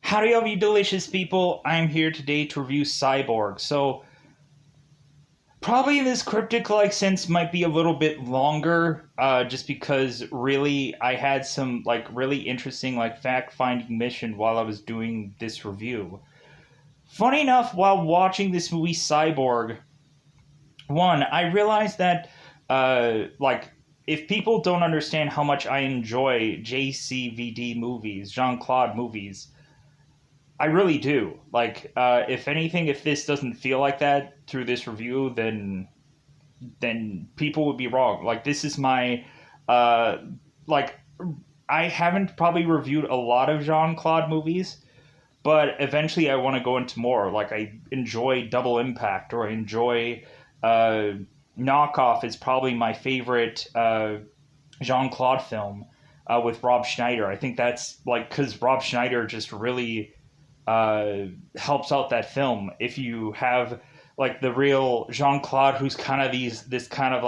Howdy, all you delicious people. I'm here today to review Cyborg. So, probably this cryptic-like sense might be a little bit longer, just because really I had some, really interesting, fact-finding mission while I was doing this review. Funny enough, while watching this movie Cyborg, one, I realized that, if people don't understand how much I enjoy JCVD movies, Jean-Claude movies, I really do. If anything, if this doesn't feel like that through this review, then people would be wrong. This is my, like, I haven't probably reviewed a lot of Jean-Claude movies, but eventually I want to go into more. I enjoy Double Impact, or I enjoy, Knockoff is probably my favorite, Jean-Claude film, with Rob Schneider. I think that's, because Rob Schneider just really helps out that film. If you have the real Jean-Claude, who's kind of this kind of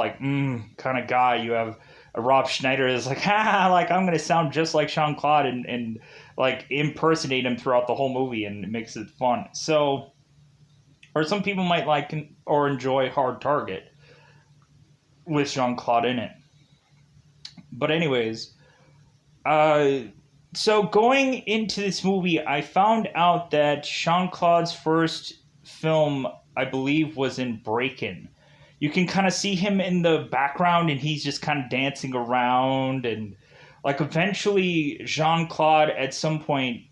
kind of guy, you have a Rob Schneider that's I'm gonna sound just like Jean-Claude and impersonate him throughout the whole movie, and it makes it fun. So, or some people might like or enjoy Hard Target with Jean-Claude in it. But anyways, so going into this movie, I found out that Jean-Claude's first film, I believe, was in Breakin'. You can kind of see him in the background, and he's just kind of dancing around, and eventually Jean-Claude at some point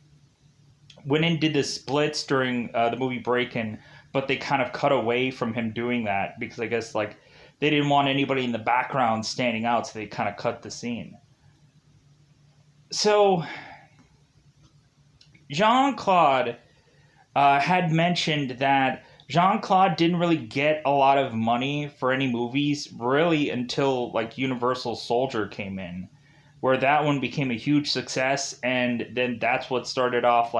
went and did the splits during the movie Breakin', but they kind of cut away from him doing that because I guess they didn't want anybody in the background standing out, so they kind of cut the scene. So, Jean-Claude had mentioned that Jean-Claude didn't really get a lot of money for any movies really until Universal Soldier came in, where that one became a huge success, and then that's what started off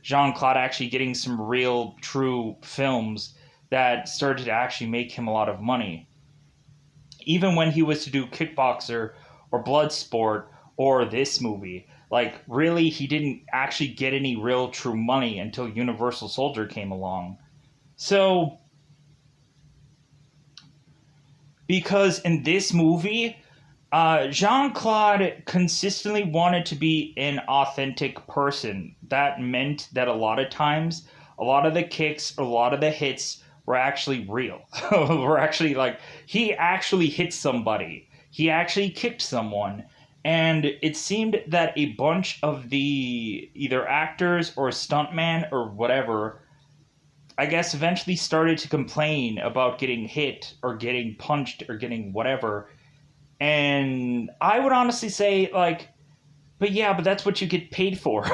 Jean-Claude actually getting some real true films that started to actually make him a lot of money. Even when he was to do Kickboxer or Bloodsport or this movie, really he didn't actually get any real true money until Universal Soldier came along. So, because in this movie, Jean-Claude consistently wanted to be an authentic person. That meant that a lot of times, a lot of the kicks, a lot of the hits were actually real. Were actually he actually hit somebody. He actually kicked someone. And it seemed that a bunch of the either actors or stuntman or whatever, I guess, eventually started to complain about getting hit or getting punched or getting whatever. And I would honestly say, but that's what you get paid for.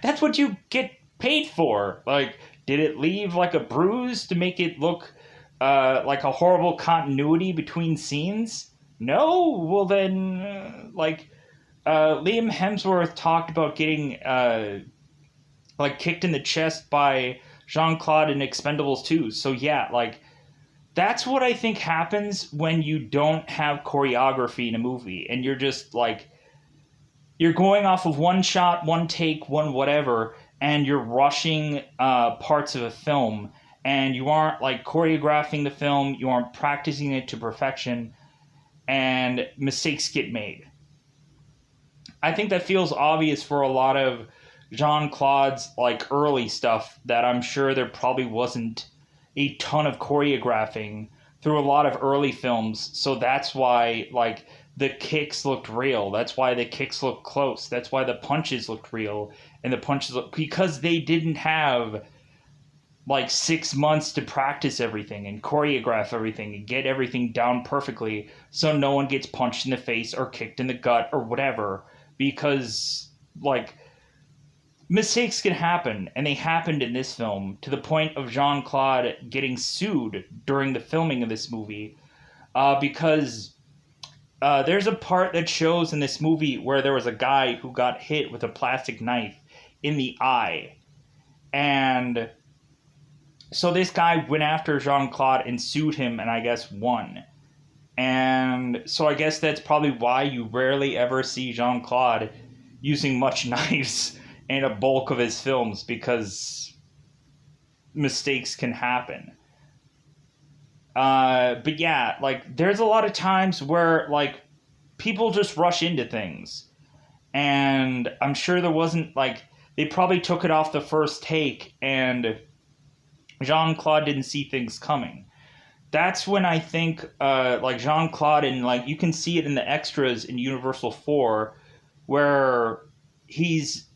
That's what you get paid for. Did it leave a bruise to make it look like a horrible continuity between scenes? No? Well then, Liam Hemsworth talked about getting, kicked in the chest by Jean-Claude in Expendables 2. So yeah, that's what I think happens when you don't have choreography in a movie, and you're just, you're going off of one shot, one take, one whatever, and you're rushing parts of a film, and you aren't, choreographing the film, you aren't practicing it to perfection, and mistakes get made. I think that feels obvious for a lot of Jean-Claude's early stuff, that I'm sure there probably wasn't a ton of choreographing through a lot of early films, so that's why the kicks looked real. That's why the kicks looked close. That's why the punches looked real, and the punches looked, because they didn't have 6 months to practice everything and choreograph everything and get everything down perfectly so no one gets punched in the face or kicked in the gut or whatever, because mistakes can happen, and they happened in this film to the point of Jean-Claude getting sued during the filming of this movie, because there's a part that shows in this movie where there was a guy who got hit with a plastic knife in the eye, and so this guy went after Jean-Claude and sued him, and I guess won. And so I guess that's probably why you rarely ever see Jean-Claude using much knives in a bulk of his films because mistakes can happen. But yeah, like there's a lot of times where like people just rush into things, and I'm sure there wasn't like they probably took it off the first take, and Jean-Claude didn't see things coming. That's when I think like Jean-Claude, and like you can see it in the extras in Universal 4 where he's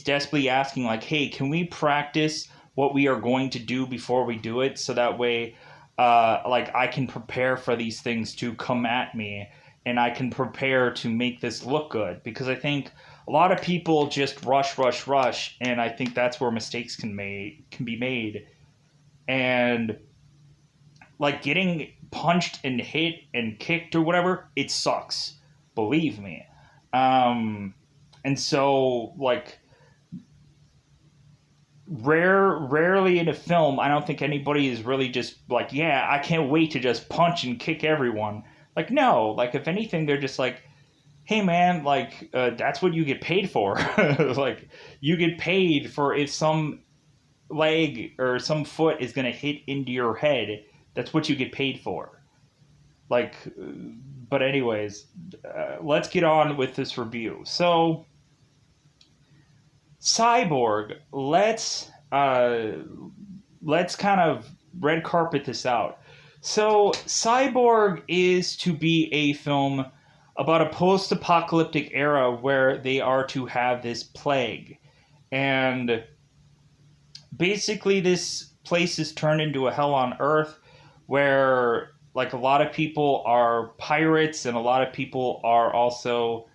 desperately asking like, hey, can we practice what we are going to do before we do it, so that way like I can prepare for these things to come at me, and I can prepare to make this look good. Because I think a lot of people just rush, and I think that's where mistakes can be made. And like getting punched and hit and kicked or whatever, it sucks. Believe me. And so like rarely in a film, I don't think anybody is really just like, yeah, I can't wait to just punch and kick everyone. Like, no, like if anything, they're just like, hey man, like that's what you get paid for. Like you get paid for if some leg or some foot is gonna hit into your head. That's what you get paid for. Like, but anyways, let's get on with this review. So, Cyborg, let's kind of red carpet this out. So, Cyborg is to be a film about a post-apocalyptic era where they are to have this plague, and basically this place is turned into a hell on earth where like a lot of people are pirates and a lot of people are also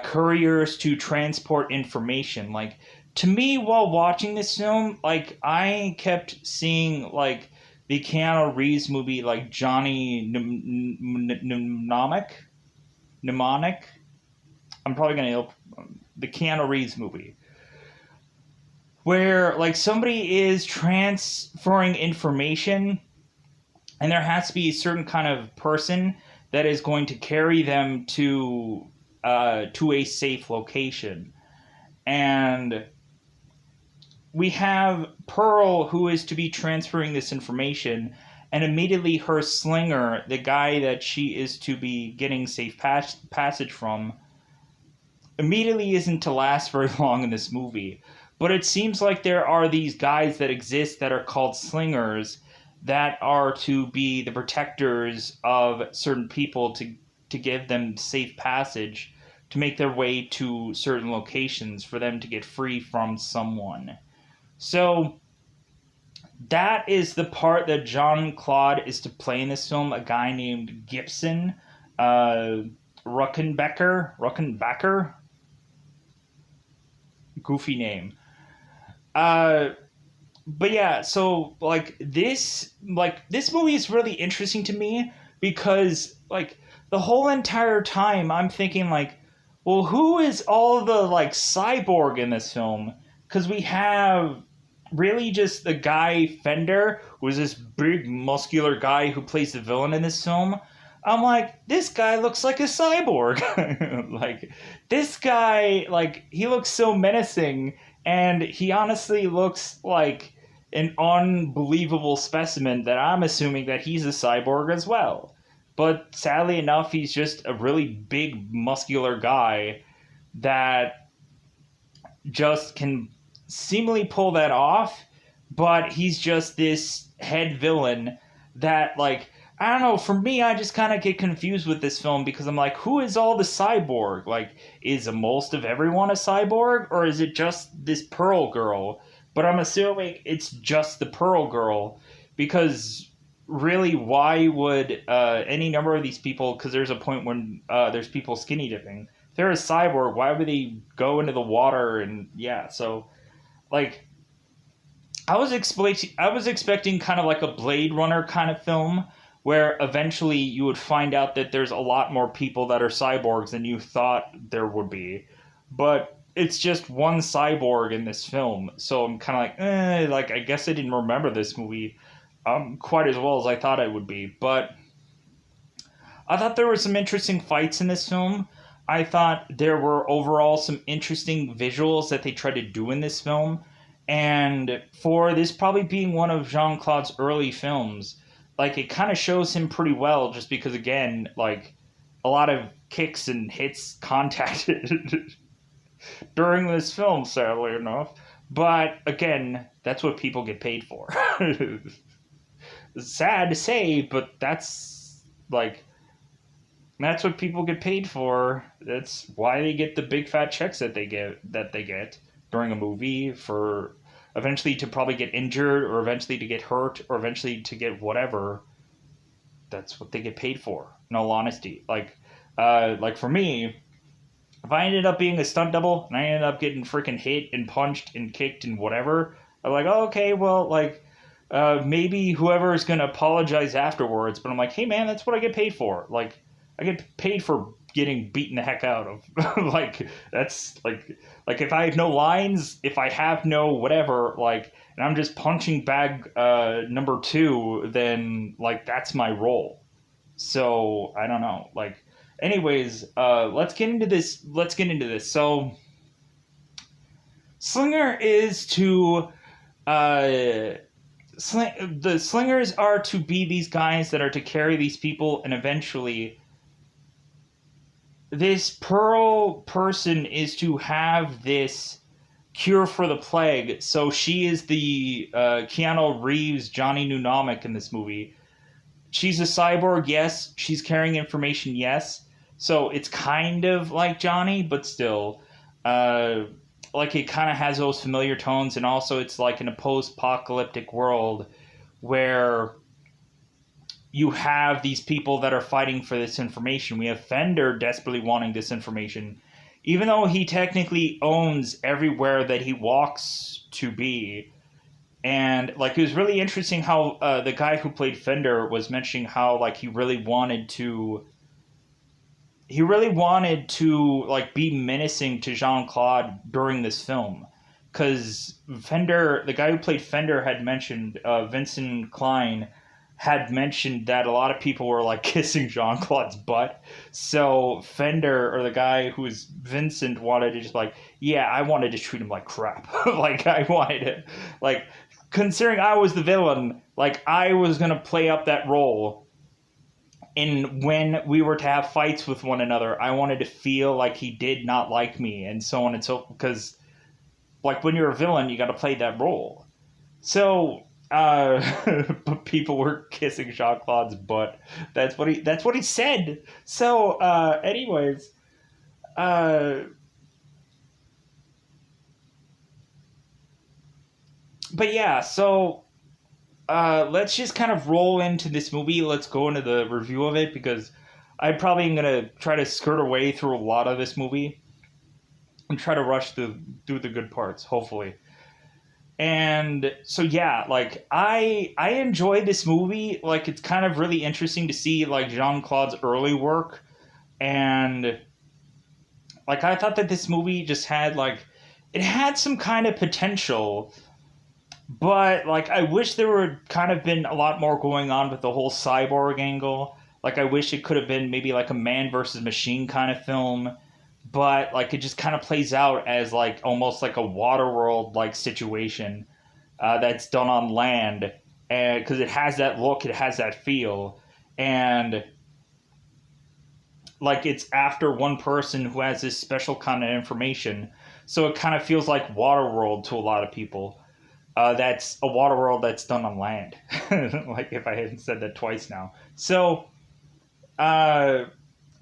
couriers to transport information. Like to me, while watching this film, like I kept seeing like the Keanu Reeves movie, like Johnny Mnemonic. I'm probably gonna the Keanu Reeves movie, where like somebody is transferring information, and there has to be a certain kind of person that is going to carry them to a safe location. And we have Pearl, who is to be transferring this information, and immediately her slinger, the guy that she is to be getting safe passage from, immediately isn't to last very long in this movie. But it seems like there are these guys that exist that are called slingers that are to be the protectors of certain people to give them safe passage to make their way to certain locations for them to get free from someone. So that is the part that Jean-Claude is to play in this film, a guy named Gibson Ruckenbacker, goofy name. But yeah, so this movie is really interesting to me because like the whole entire time I'm thinking like, well, who is all the like cyborg in this film? Because we have really just the guy Fender, who is this big muscular guy who plays the villain in this film. I'm like, this guy looks like a cyborg. Like this guy, like he looks so menacing, and he honestly looks like an unbelievable specimen that I'm assuming that he's a cyborg as well. But sadly enough, he's just a really big, muscular guy that just can seemingly pull that off, but he's just this head villain that, like, I don't know, for me, I just kind of get confused with this film because I'm like, who is all the cyborg? Like, is most of everyone a cyborg, or is it just this Pearl girl? But I'm assuming it's just the Pearl girl because really, why would any number of these people, because there's a point when there's people skinny dipping. If they're a cyborg, why would they go into the water? And yeah, so like I was expecting kind of like a Blade Runner kind of film where eventually you would find out that there's a lot more people that are cyborgs than you thought there would be. But it's just one cyborg in this film. So I'm kind of like I guess I didn't remember this movie quite as well as I thought I would be. But I thought there were some interesting fights in this film. I thought there were overall some interesting visuals that they tried to do in this film. And for this probably being one of Jean-Claude's early films, like it kind of shows him pretty well just because, again, like a lot of kicks and hits contacted during this film, sadly enough. But again, that's what people get paid for. Sad to say, but that's what people get paid for. That's why they get the big fat checks that they get during a movie, for eventually to probably get injured, or eventually to get hurt, or eventually to get whatever. That's what they get paid for. In all honesty, like for me, if I ended up being a stunt double and I ended up getting freaking hit and punched and kicked and whatever, I'm like, oh, okay, well, maybe whoever is going to apologize afterwards. But I'm like, hey, man, that's what I get paid for. Like, I get paid for getting beaten the heck out of. That's like if I have no lines, if I have no whatever, and I'm just punching bag number two, then that's my role. So I don't know. Anyways, let's get into this. So Slinger is to the slingers are to be these guys that are to carry these people, and eventually this Pearl person is to have this cure for the plague. So she is the Keanu Reeves Johnny Mnemonic in this movie. She's a cyborg, yes. She's carrying information, yes. So it's kind of like Johnny, but still, it kind of has those familiar tones, and also it's like in a post-apocalyptic world where you have these people that are fighting for this information. We have Fender desperately wanting this information, even though he technically owns everywhere that he walks to be. And it was really interesting how the guy who played Fender was mentioning how he really wanted to be menacing to Jean-Claude during this film, because Fender, the guy who played Fender, had mentioned Vincent Klein had mentioned that a lot of people were kissing Jean-Claude's butt. So Fender, or the guy who was Vincent, wanted to just yeah, I wanted to treat him like crap. I wanted to, considering I was the villain, I was gonna play up that role. And when we were to have fights with one another, I wanted to feel like he did not like me, and so on and so, because when you're a villain, you got to play that role. So but people were kissing Jean-Claude's butt. That's what he said. So anyways, but yeah, so let's just kind of roll into this movie. Let's go into the review of it, because I'm probably going to try to skirt away through a lot of this movie and try to rush through the good parts, hopefully. And so yeah, I enjoyed this movie. It's kind of really interesting to see Jean-Claude's early work, and I thought that this movie just had it had some kind of potential. But I wish there would kind of been a lot more going on with the whole cyborg angle. I wish it could have been maybe a man versus machine kind of film. But it just kind of plays out as almost like a Waterworld situation that's done on land, and because it has that look, it has that feel, and it's after one person who has this special kind of information, so it kind of feels like Waterworld to a lot of people. That's a Waterworld that's done on land. If I hadn't said that twice now. So,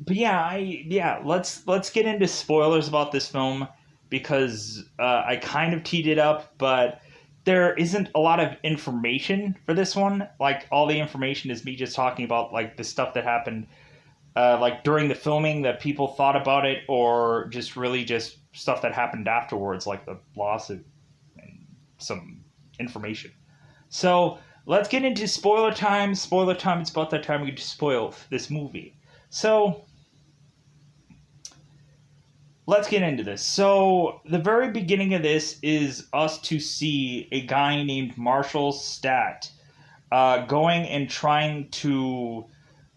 but yeah, let's get into spoilers about this film, because I kind of teed it up, but there isn't a lot of information for this one. All the information is me just talking about the stuff that happened during the filming, that people thought about it, or just really just stuff that happened afterwards, like the lawsuit and some information. So let's get into spoiler time. Spoiler time. It's about that time we get to spoil this movie. So let's get into this. So the very beginning of this is us to see a guy named Marshall Stat going and trying to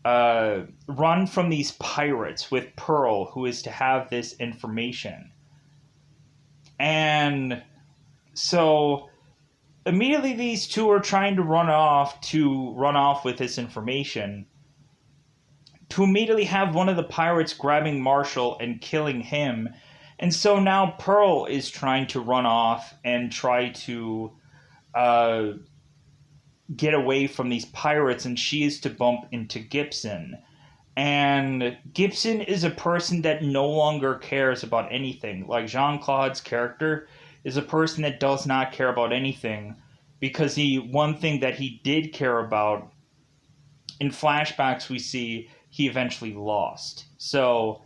run from these pirates with Pearl, who is to have this information. And so immediately these two are trying to run off with this information, to immediately have one of the pirates grabbing Marshall and killing him. And so now Pearl is trying to run off and try to get away from these pirates, and she is to bump into Gibson. And Gibson is a person that no longer cares about anything. Like Jean-Claude's character is a person that does not care about anything, because one thing that he did care about, in flashbacks we see he eventually lost. So,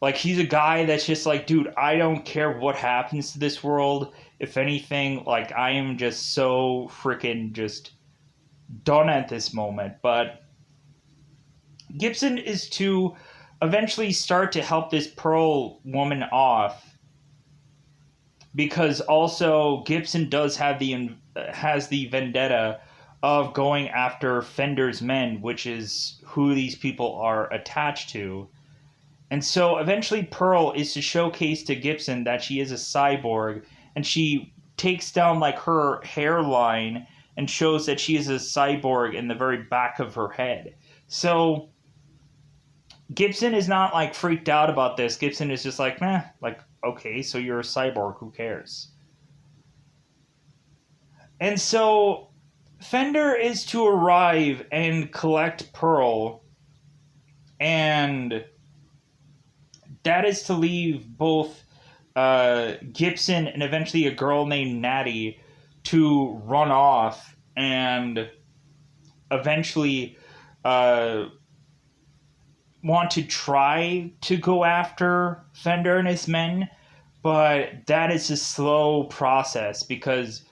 like, he's a guy that's just like, dude, I don't care what happens to this world. If anything, like, I am just so freaking just done at this moment. But Gibson is to eventually start to help this Pearl woman off, because also Gibson does have has the vendetta of going after Fender's men, which is who these people are attached to. And so eventually Pearl is to showcase to Gibson that she is a cyborg, and she takes down like her hairline and shows that she is a cyborg in the very back of her head. So Gibson is not like freaked out about this. Gibson is just like, meh, like, okay, so you're a cyborg, who cares? And so Fender is to arrive and collect Pearl, and that is to leave both Gibson and eventually a girl named Natty to run off and eventually want to try to go after Fender and his men, but that is a slow process, because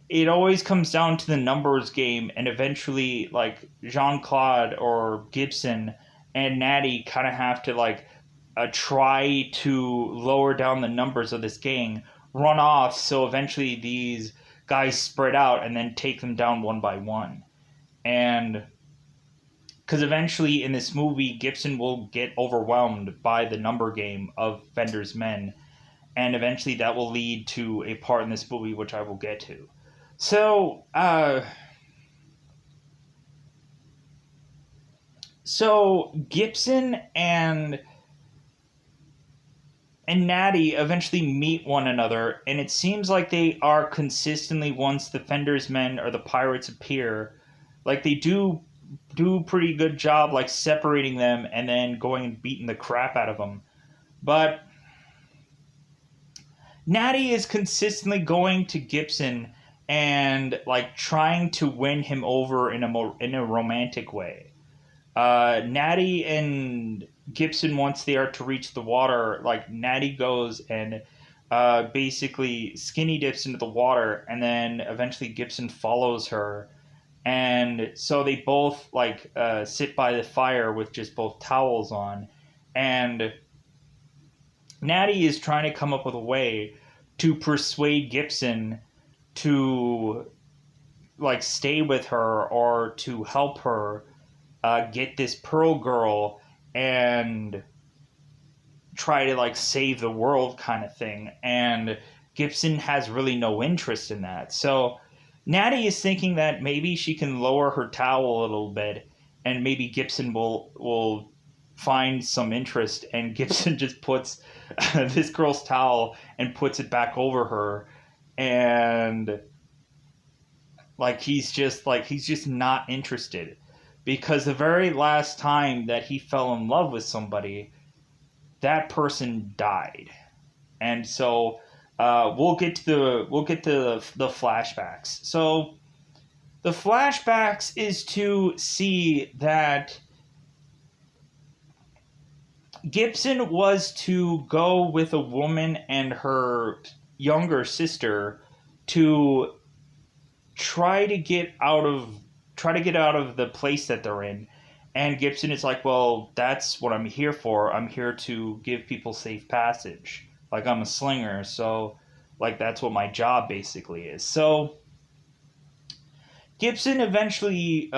it always comes down to the numbers game, and eventually, like, Jean-Claude or Gibson and Natty kind of have to, like, try to lower down the numbers of this gang, run off, so eventually these guys spread out and then take them down one by one. And because eventually in this movie, Gibson will get overwhelmed by the number game of Fender's men, and eventually that will lead to a part in this movie which I will get to. So Gibson and Natty eventually meet one another, and it seems like they are consistently, once the Fender's men or the pirates appear, like, they do pretty good job, like, separating them and then going and beating the crap out of them. But Natty is consistently going to Gibson and, like, trying to win him over in a romantic way. Natty and Gibson, once they are to reach the water, like, Natty goes and basically skinny dips into the water, and then eventually Gibson follows her, and so they both, like, sit by the fire with just both towels on, and Natty is trying to come up with a way to persuade Gibson to, like, stay with her or to help her get this Pearl girl and try to, like, save the world kind of thing. And Gibson has really no interest in that. So Natty is thinking that maybe she can lower her towel a little bit, and maybe Gibson will find some interest, and Gibson just puts this girl's towel and puts it back over her, and he's just not interested, because the very last time that he fell in love with somebody, that person died. And so we'll get to the flashbacks. So the flashbacks is to see that Gibson was to go with a woman and her younger sister to try to get out of the place that they're in. And Gibson is like, well, that's what I'm here for. I'm here to give people safe passage. Like, I'm a slinger, so, like, that's what my job basically is. So Gibson eventually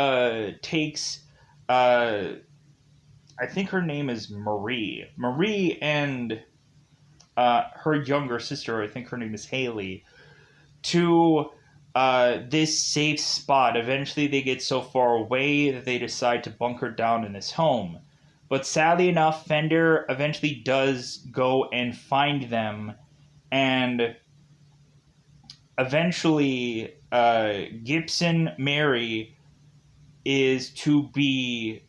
takes I think her name is Marie. Marie and her younger sister, I think her name is Haley, to this safe spot. Eventually, they get so far away that they decide to bunker down in this home. But sadly enough, Fender eventually does go and find them, and eventually, Gibson Mary is to be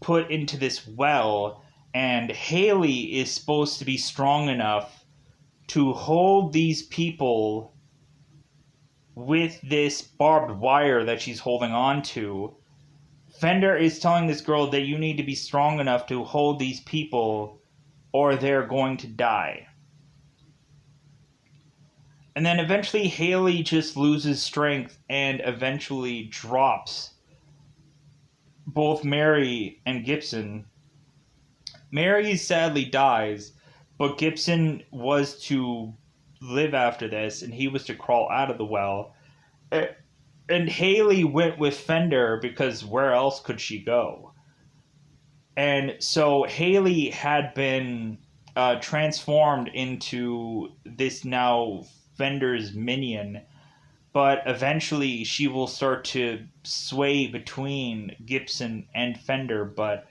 put into this well, and Haley is supposed to be strong enough to hold these people with this barbed wire that she's holding on to. Fender is telling this girl that you need to be strong enough to hold these people or they're going to die. And then eventually Haley just loses strength and eventually drops both Mary and Gibson. Mary sadly dies, but Gibson was to live after this and he was to crawl out of the well. And Haley went with Fender because where else could she go? And so Haley had been transformed into this now Fender's minion, but eventually she will start to sway between Gibson and Fender, but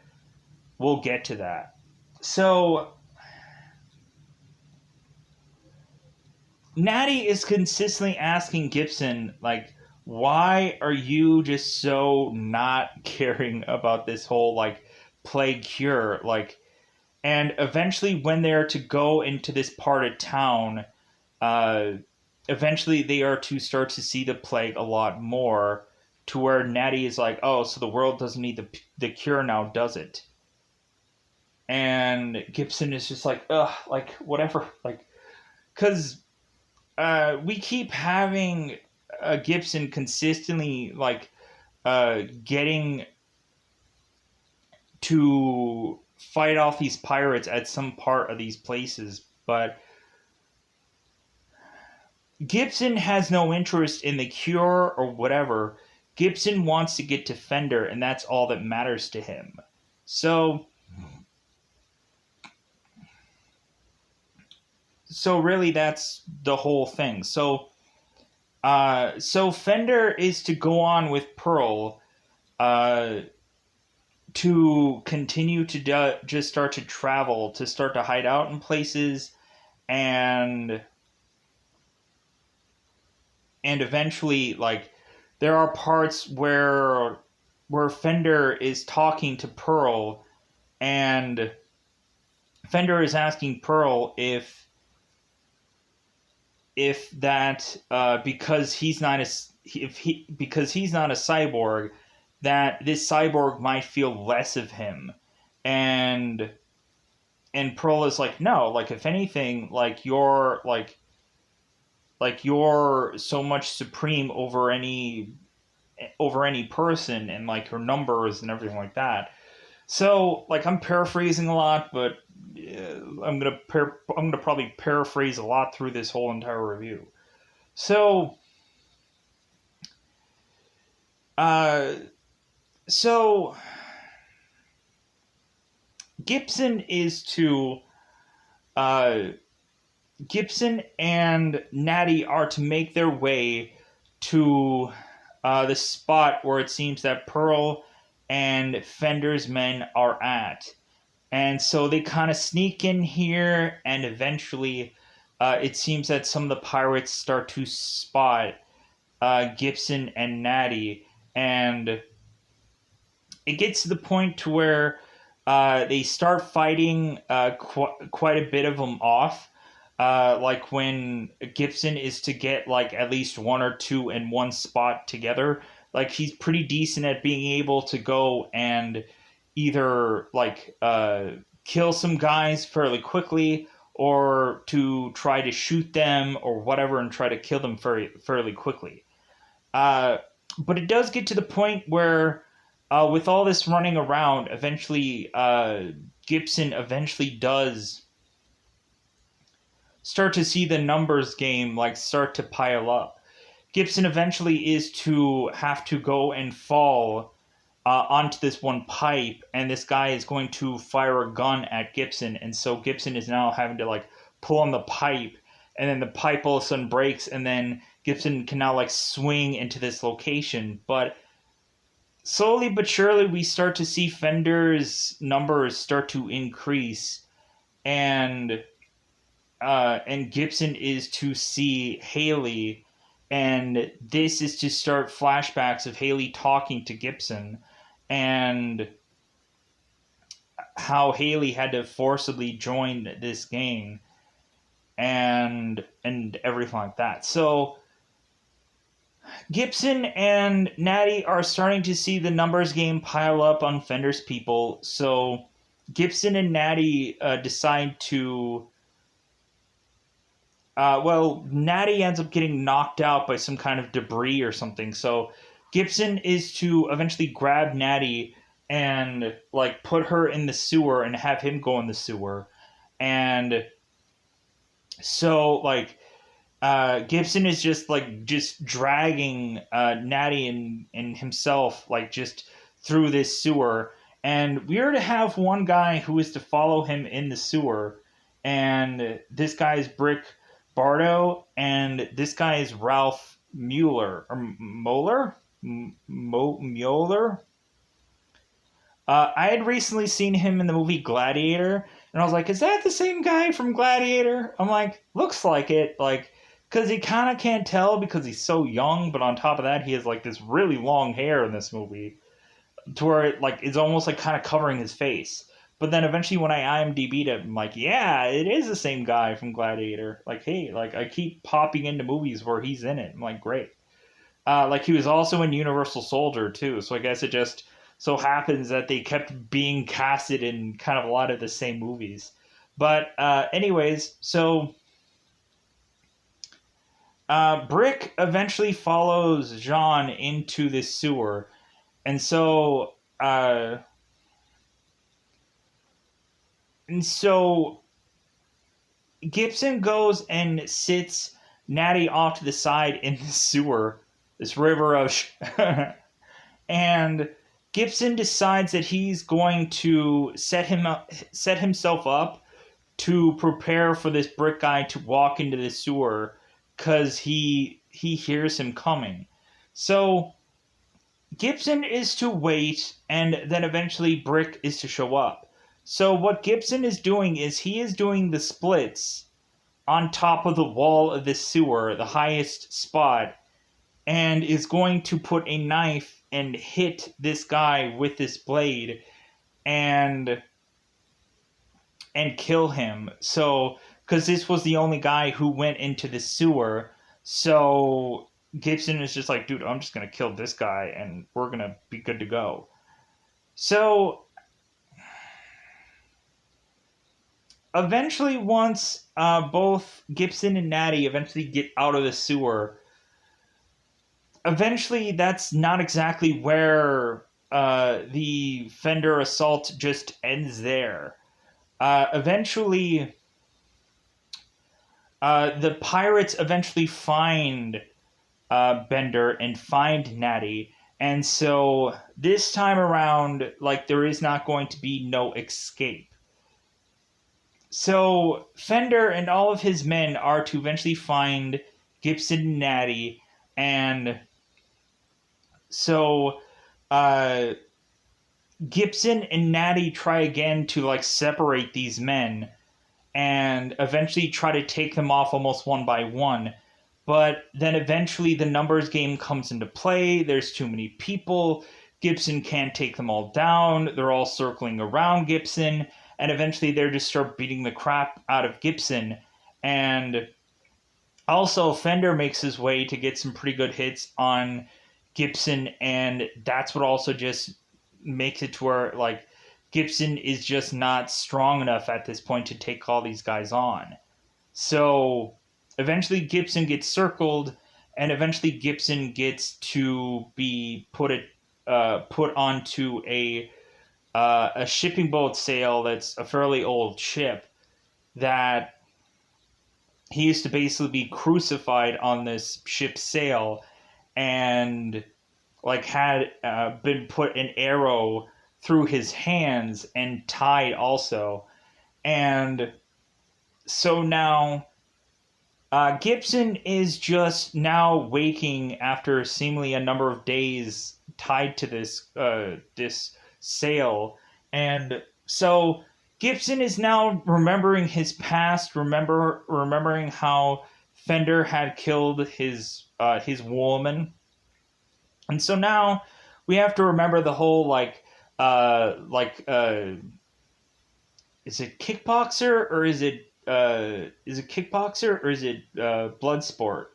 we'll get to that. So Natty is consistently asking Gibson, like, why are you just so not caring about this whole, like, plague cure? Like, and eventually when they're to go into this part of town, uh, eventually they are to start to see the plague a lot more, to where Natty is like, oh, so the world doesn't need the cure now, does it? And Gibson is just like, ugh, like, whatever. Like, because we keep having Gibson consistently, like, getting to fight off these pirates at some part of these places, but Gibson has no interest in the cure or whatever. Gibson wants to get to Fender, and that's all that matters to him. So really, that's the whole thing. So Fender is to go on with Pearl, to continue to just start to travel, to start to hide out in places, and eventually, like, there are parts where Fender is talking to Pearl, and Fender is asking Pearl if that because he's not because he's not a cyborg, that this cyborg might feel less of him, and Pearl is like, no, like, if anything, like, you're you're so much supreme over any person, and like her numbers and everything like that. So, like, I'm paraphrasing a lot, but I'm gonna probably paraphrase a lot through this whole entire review. So, so Gibson is to Gibson and Natty are to make their way to the spot where it seems that Pearl and Fender's men are at. And so they kind of sneak in here, and eventually it seems that some of the pirates start to spot Gibson and Natty, and it gets to the point to where they start fighting quite a bit of them off. Like when Gibson is to get like at least one or two in one spot together, like he's pretty decent at being able to go and either like kill some guys fairly quickly, or to try to shoot them or whatever and try to kill them fairly quickly. But it does get to the point where with all this running around, eventually Gibson eventually does start to see the numbers game like start to pile up. Gibson eventually is to have to go and fall onto this one pipe, and this guy is going to fire a gun at Gibson, and so Gibson is now having to like pull on the pipe, and then the pipe all of a sudden breaks, and then Gibson can now like swing into this location. But slowly but surely, we start to see Fender's numbers start to increase, and Gibson is to see Haley, and this is to start flashbacks of Haley talking to Gibson, and how Haley had to forcibly join this gang, and everything like that. So Gibson and Natty are starting to see the numbers game pile up on Fender's people. So Gibson and Natty decide to. Natty ends up getting knocked out by some kind of debris or something. So Gibson is to eventually grab Natty and like put her in the sewer and have him go in the sewer. And so like Gibson is just dragging Natty and himself like just through this sewer. And we are to have one guy who is to follow him in the sewer. And this guy is Brick Bardo, and this guy is Ralph Mueller or Moeller. Mueller. I had recently seen him in the movie Gladiator, and I was like, "Is that the same guy from Gladiator?" I'm like, "Looks like it." Like, because he kind of can't tell because he's so young, but on top of that, he has like this really long hair in this movie, to where it like it's almost like kind of covering his face. But then eventually when I IMDb'd it, I'm like, yeah, it is the same guy from Gladiator. Like, hey, like I keep popping into movies where he's in it. I'm like, great. Like he was also in Universal Soldier too. So I guess it just so happens that they kept being casted in kind of a lot of the same movies. But anyways, so Brick eventually follows Jean into this sewer. And so Gibson goes and sits Natty off to the side in the sewer, this river of. And Gibson decides that he's going to set himself up to prepare for this Brick guy to walk into the sewer, because he hears him coming. So Gibson is to wait, and then eventually Brick is to show up. So what Gibson is doing is he is doing the splits on top of the wall of this sewer, the highest spot, and is going to put a knife and hit this guy with this blade and kill him. So, because this was the only guy who went into the sewer, so Gibson is just like, dude, I'm just going to kill this guy and we're going to be good to go. So eventually, once both Gibson and Natty eventually get out of the sewer, eventually that's not exactly where the Fender assault just ends there. Eventually, the pirates eventually find Bender and find Natty, and so this time around, like, there is not going to be no escape. So Fender and all of his men are to eventually find Gibson and Natty, and so Gibson and Natty try again to like separate these men and eventually try to take them off almost one by one. But then eventually the numbers game comes into play. There's too many people. Gibson can't take them all down. They're all circling around Gibson. And eventually they just start beating the crap out of Gibson. And also Fender makes his way to get some pretty good hits on Gibson. And that's what also just makes it to where like Gibson is just not strong enough at this point to take all these guys on. So eventually Gibson gets circled, and eventually Gibson gets to be put onto a shipping boat sail that's a fairly old ship that he used to basically be crucified on this ship's sail, and like had been put an arrow through his hands and tied also. And so now Gibson is just now waking after seemingly a number of days tied to this sail, and so Gibson is now remembering his past, remembering how Fender had killed his woman, and so now we have to remember the whole like is it kickboxer or is it kickboxer or is it blood sport?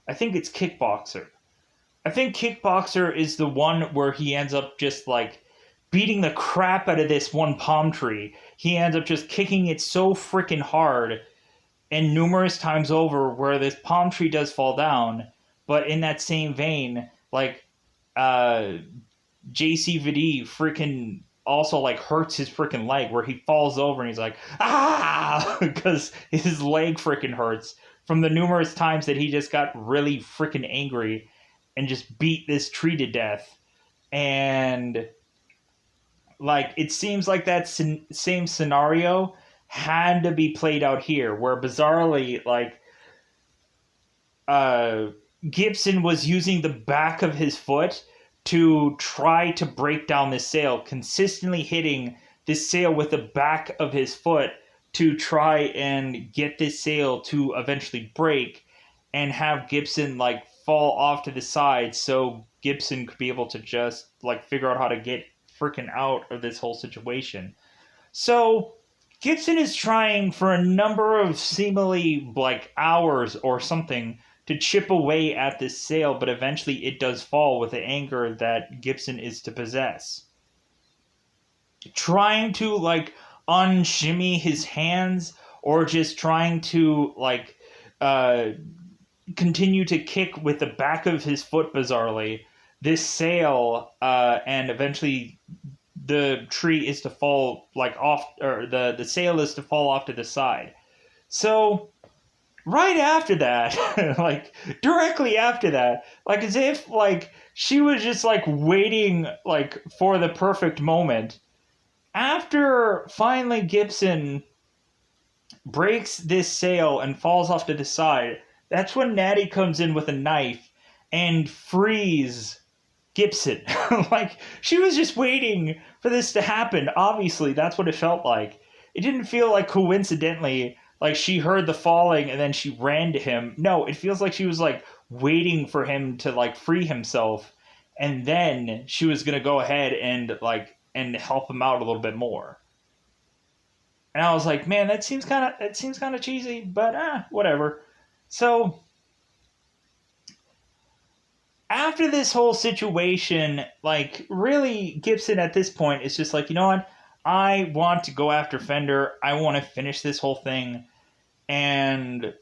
I think it's kickboxer. I think kickboxer is the one where he ends up just like beating the crap out of this one palm tree. He ends up just kicking it so freaking hard and numerous times over where this palm tree does fall down. But in that same vein, like uh, JCVD freaking also like hurts his freaking leg where he falls over and he's like ah because his leg freaking hurts from the numerous times that he just got really freaking angry and just beat this tree to death. And like it seems like that same scenario had to be played out here where bizarrely like uh Gibson was using the back of his foot to try to break down this sail, consistently hitting this sail with the back of his foot to try and get this sail to eventually break and have Gibson like fall off to the side so Gibson could be able to just like figure out how to get freaking out of this whole situation. So Gibson is trying for a number of seemingly like hours or something to chip away at this sail, but eventually it does fall with the anger that Gibson is to possess. Trying to like unshimmy his hands or just trying to like uh, continue to kick with the back of his foot bizarrely, this sail and eventually the tree is to fall like off or the sail is to fall off to the side. So right after that, like directly after that, like as if like she was just like waiting like for the perfect moment. After finally Gibson breaks this sail and falls off to the side, that's when Natty comes in with a knife and frees Gibson. Like she was just waiting for this to happen. Obviously, that's what it felt like. It didn't feel like coincidentally like she heard the falling and then she ran to him. No, it feels like she was like waiting for him to like free himself and then she was going to go ahead and like and help him out a little bit more. And I was like, "Man, that seems kind of cheesy, but whatever." So, after this whole situation, like really Gibson at this point is just like, you know what? I want to go after Fender. I want to finish this whole thing. And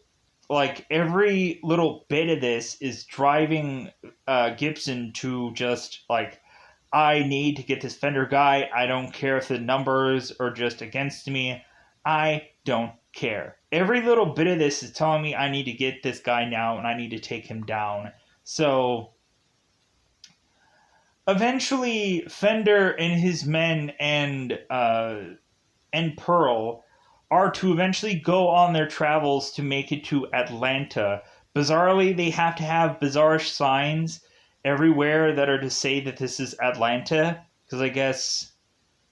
like every little bit of this is driving Gibson to just like, I need to get this Fender guy. I don't care if the numbers are just against me. I don't care. Every little bit of this is telling me I need to get this guy now and I need to take him down. So eventually, Fender and his men and Pearl are to eventually go on their travels to make it to Atlanta. Bizarrely, they have to have bizarre signs everywhere that are to say that this is Atlanta, because I guess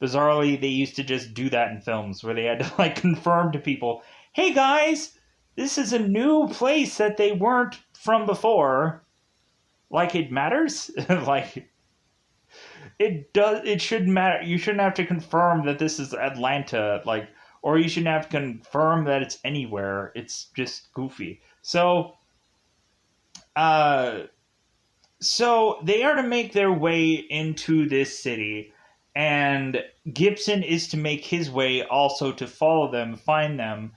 bizarrely they used to just do that in films where they had to like confirm to people, "Hey guys, this is a new place that they weren't from before." Like it matters? Like it shouldn't matter. You shouldn't have to confirm that this is Atlanta, like, or you shouldn't have to confirm that it's anywhere. It's just goofy. Uh so they are to make their way into this city, and Gibson is to make his way also to follow them, find them,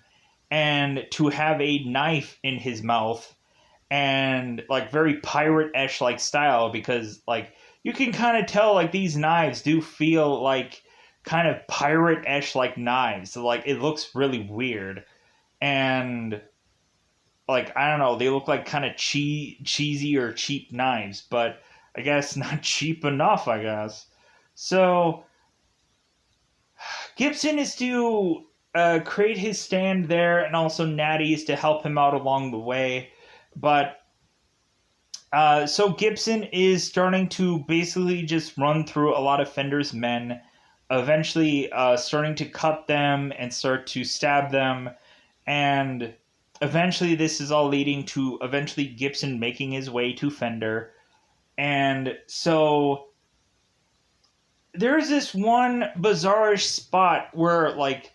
and to have a knife in his mouth, and like very pirate-esque like style, because like you can kind of tell like these knives do feel like kind of pirate-esque like knives. So like it looks really weird, and like I don't know, they look like kind of cheesy or cheap knives, but I guess not cheap enough, I guess. So Gibson is to create his stand there, and also Natty is to help him out along the way. But so Gibson is starting to basically just run through a lot of Fender's men, eventually starting to cut them and start to stab them. And eventually, this is all leading to eventually Gibson making his way to Fender. And so there's this one bizarre spot where, like,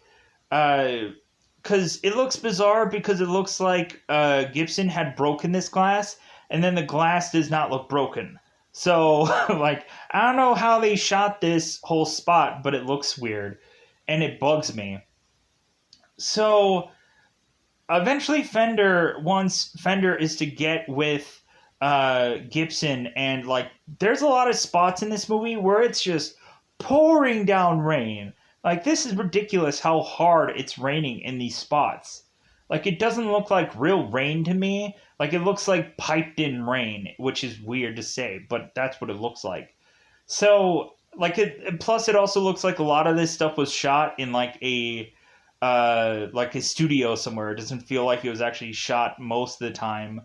because it looks bizarre because it looks like Gibson had broken this glass, and then the glass does not look broken. So, like, I don't know how they shot this whole spot, but it looks weird, and it bugs me. So, eventually, once Fender is to get with Gibson, and, like, there's a lot of spots in this movie where it's just pouring down rain. Like, this is ridiculous how hard it's raining in these spots. Like, it doesn't look like real rain to me. Like, it looks like piped in rain, which is weird to say, but that's what it looks like. So, plus it also looks like a lot of this stuff was shot in like a studio somewhere. It doesn't feel like it was actually shot most of the time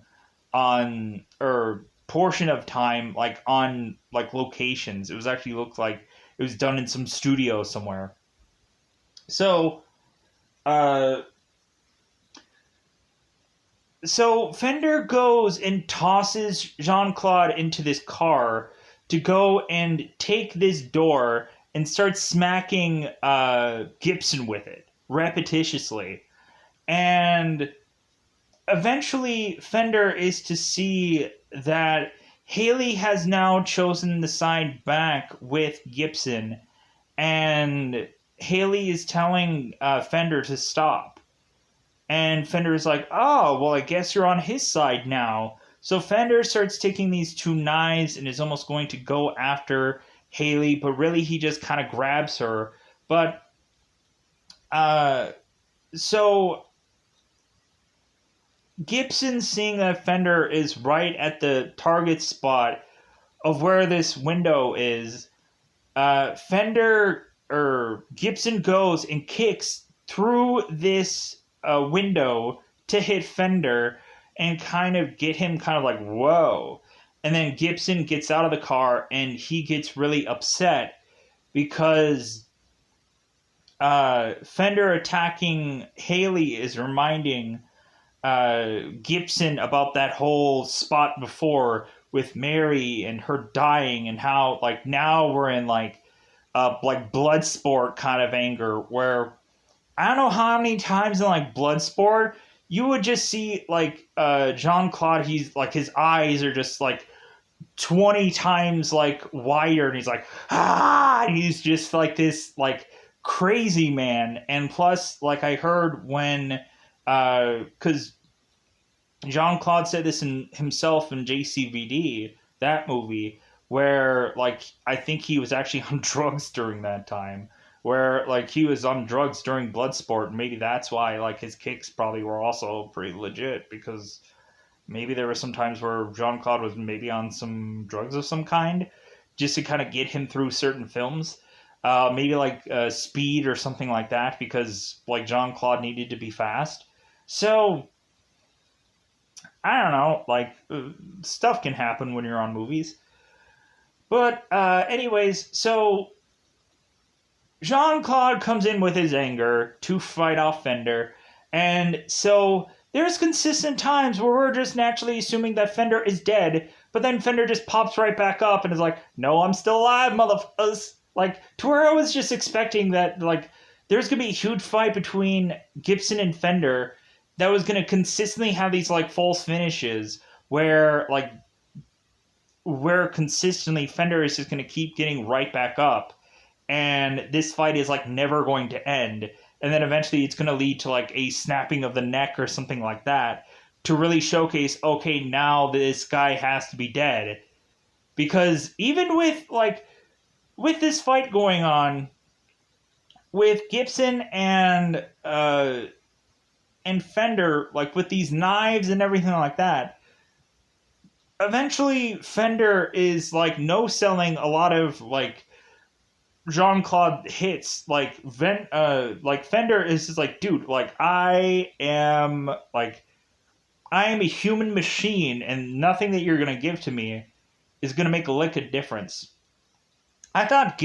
on, or portion of time, like on like locations. It was actually looked like it was done in some studio somewhere. So, uh, so Fender goes and tosses Jean-Claude into this car to go and take this door and start smacking Gibson with it repetitiously. And eventually, Fender is to see that Haley has now chosen the side back with Gibson, and Haley is telling Fender to stop. And Fender is like, oh, well, I guess you're on his side now. So Fender starts taking these two knives and is almost going to go after Haley, but really he just kind of grabs her. But, so Gibson, seeing that Fender is right at the target spot of where this window is, Gibson goes and kicks through this window to hit Fender and kind of get him kind of like, whoa. And then Gibson gets out of the car and he gets really upset because Fender attacking Haley is reminding Gibson about that whole spot before with Mary and her dying, and how like now we're in like blood sport kind of anger where I don't know how many times in like Bloodsport you would just see like Jean-Claude, he's like his eyes are just like 20 times like wider, and he's like and he's just like this like crazy man. And plus, like, I heard when because Jean-Claude said this in himself in JCVD, that movie, where like I think he was actually on drugs during that time, where like he was on drugs during Bloodsport, and maybe that's why like his kicks probably were also pretty legit, because maybe there were some times where Jean-Claude was maybe on some drugs of some kind just to kind of get him through certain films. Maybe like Speed or something like that, because like Jean-Claude needed to be fast. So I don't know, like stuff can happen when you're on movies. But anyways, so Jean-Claude comes in with his anger to fight off Fender, and so there's consistent times where we're just naturally assuming that Fender is dead, but then Fender just pops right back up and is like, no, I'm still alive, motherfuckers. Like, to where I was just expecting that, like, there's going to be a huge fight between Gibson and Fender that was going to consistently have these, like, false finishes where, like, where consistently Fender is just going to keep getting right back up, and this fight is, like, never going to end. And then eventually it's going to lead to, like, a snapping of the neck or something like that to really showcase, okay, now this guy has to be dead. Because even with, like, with this fight going on with Gibson and Fender, like with these knives and everything like that, eventually Fender is like no selling a lot of like Jean-Claude hits. Like Fender is just like, dude, like I am a human machine, and nothing that you're gonna give to me is gonna make a lick of difference. I thought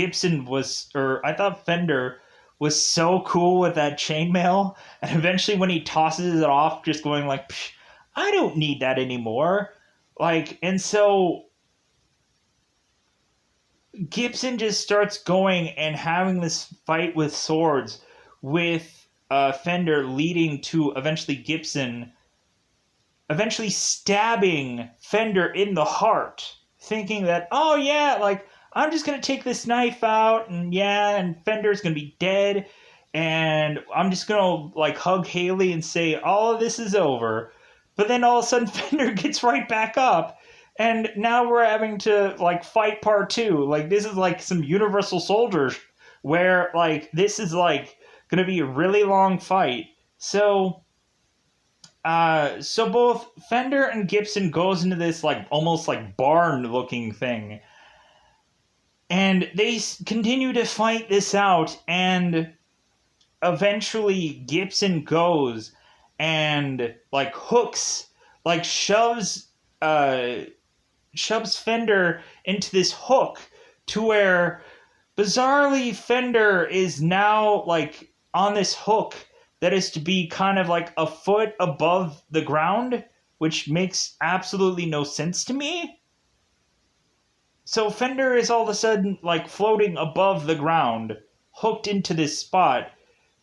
Fender was so cool with that chainmail, and eventually when he tosses it off, just going like, Psh, I don't need that anymore. Like, and so Gibson just starts going and having this fight with swords with Fender, leading to eventually Gibson eventually stabbing Fender in the heart, thinking that, oh yeah, like I'm just gonna take this knife out and yeah, and Fender's gonna be dead, and I'm just gonna like hug Haley and say all of this is over. But then all of a sudden Fender gets right back up, and now we're having to like fight part two. Like this is like some Universal Soldiers where like this is like gonna be a really long fight. So both Fender and Gibson goes into this like almost like barn looking thing, and they continue to fight this out, and eventually Gibson goes and like hooks, like shoves Fender into this hook to where bizarrely Fender is now like on this hook that is to be kind of like a foot above the ground, which makes absolutely no sense to me. So Fender is all of a sudden like floating above the ground, hooked into this spot,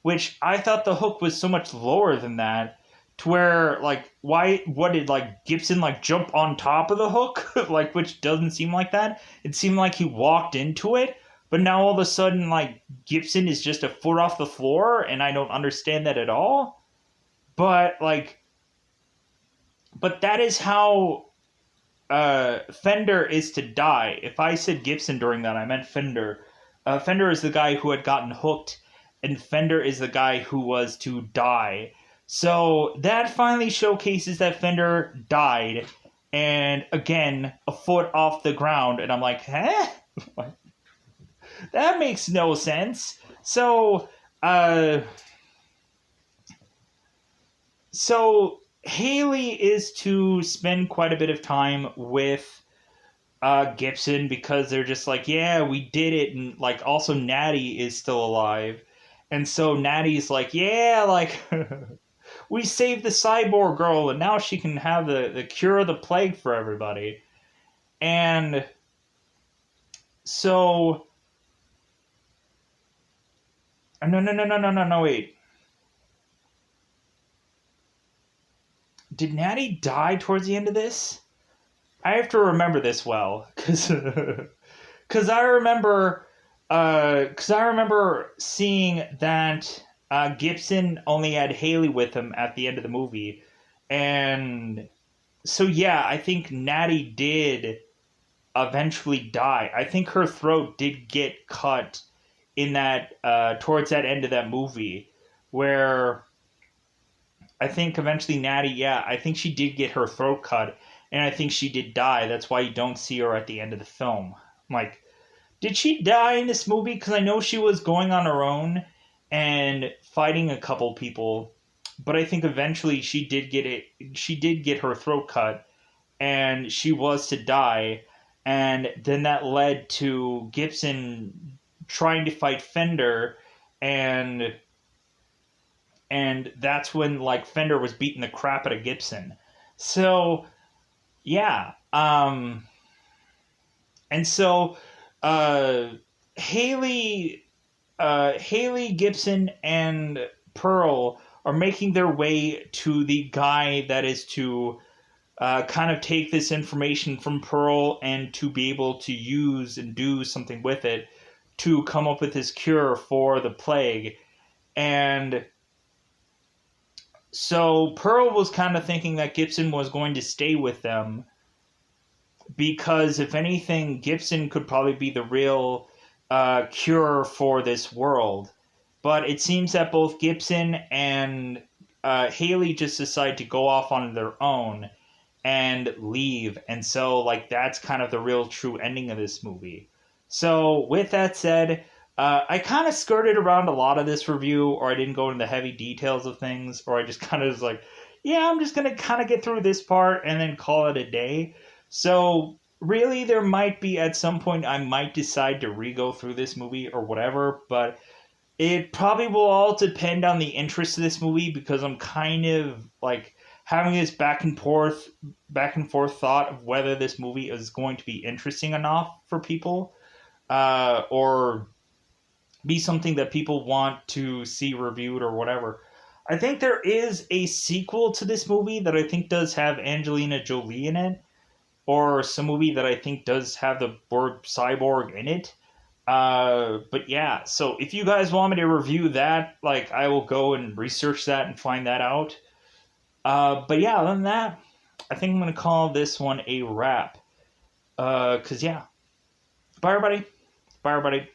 which I thought the hook was so much lower than that. To where like why what did like Gibson like jump on top of the hook like, which doesn't seem like that. It seemed like he walked into it, but now all of a sudden like Gibson is just a foot off the floor, and I don't understand that at all. But like, but that is how Fender is to die. If I said Gibson during that, I meant Fender. Fender is the guy who had gotten hooked, and Fender is the guy who was to die. So that finally showcases that Fender died, and again, a foot off the ground, and I'm like, huh? That makes no sense. Uh, so Haley is to spend quite a bit of time with Gibson because they're just like, yeah, we did it, and like also Natty is still alive, and so Natty's like, yeah, like we saved the cyborg girl, and now she can have the cure of the plague for everybody, and so no wait. Did Natty die towards the end of this? I have to remember this well, because I remember seeing that Gibson only had Haley with him at the end of the movie, and so yeah, I think Natty did eventually die. I think her throat did get cut in that towards that end of that movie, where I think eventually Natty, yeah, I think she did get her throat cut, and I think she did die. That's why you don't see her at the end of the film. I'm like, did she die in this movie? Because I know she was going on her own and fighting a couple people, but I think eventually she did get it. She did get her throat cut, and she was to die, and then that led to Gibson trying to fight Fender, and that's when like Fender was beating the crap out of Gibson. So yeah, and so uh, Haley, Haley Gibson and Pearl are making their way to the guy that is to kind of take this information from Pearl and to be able to use and do something with it to come up with his cure for the plague. And so Pearl was kind of thinking that Gibson was going to stay with them because, if anything, Gibson could probably be the real cure for this world. But it seems that both Gibson and Haley just decide to go off on their own. and leave. And so, like, that's kind of the real true ending of this movie. So, with that said, I kind of skirted around a lot of this review, or I didn't go into the heavy details of things, or I just kind of was like, yeah, I'm just going to kind of get through this part and then call it a day. So, really, there might be at some point I might decide to re-go through this movie or whatever, but it probably will all depend on the interest of this movie, because I'm kind of like having this back and forth thought of whether this movie is going to be interesting enough for people, or be something that people want to see reviewed or whatever. I think there is a sequel to this movie that I think does have Angelina Jolie in it, or some movie that I think does have the word cyborg in it. But yeah, so if you guys want me to review that, like, I will go and research that and find that out. But yeah, other than that, I think I'm gonna call this one a wrap. Cause yeah, bye everybody. Bye everybody.